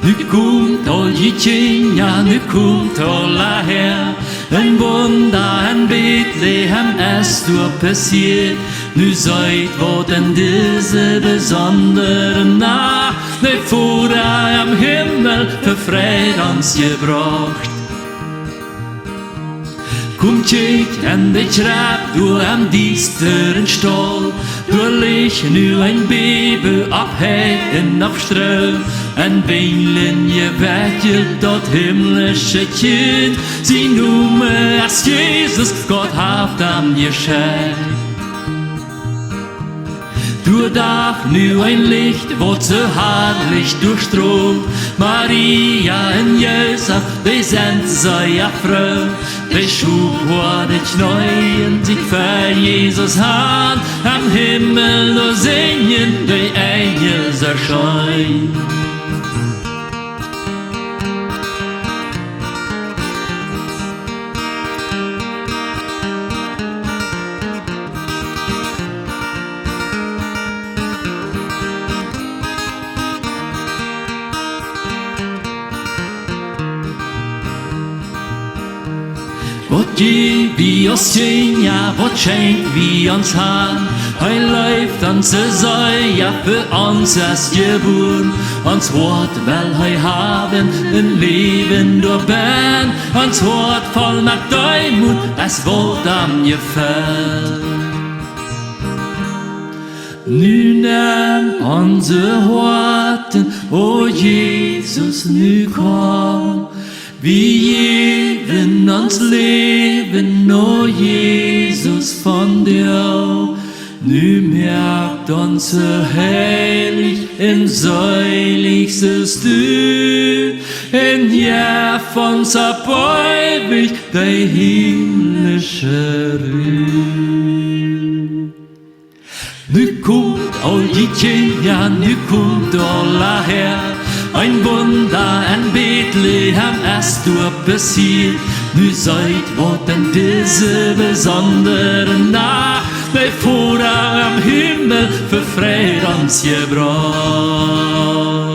Nu komt al Gitjinja, nu komt alla her. Een wonder en Bethlehem ist door passiert. Nu seid wat in diese besondere Nacht, der Vater am Himmel für Fried uns gebracht. Kom kijk en de trap door am diesteren Stall. Door ligt nu een baby op heden op stro. En bijlen je wetje dat himmlische kind. Sie noemen als Jezus, Gott heeft hem geschenkt. Door dag nu een licht, wat zo herrlich durchstroomt. Maria en Josef, die zijn zo ja froh. Die schub wordt het neu en zich voor Jezus aan. Am Himmel nur singen, die Engel erscheinen. Wat je wie ons zien, ja, wat schenkt wie ons aan. Hij leeft onze zij, ja, für ons ist geboren. Ons Wort will hij haben, een Leben door ben. Ons Wort voll mit Deimut, es wird am gefällt. Nu neem onze Worten, o Jesus, nu komm. Wir geben uns Leben, o Jesus, von dir. Nu merkt uns heilig, in säulichstes du. In ja von erbäubig, der himmlische Ruhm. Nu kommt all die Kinder, nu kommt alla her. Ein Wunder in Bethlehem ist durch passiert. Nu seid wat in diese besondere Nacht, der Vater am Himmel für Fried uns gebracht.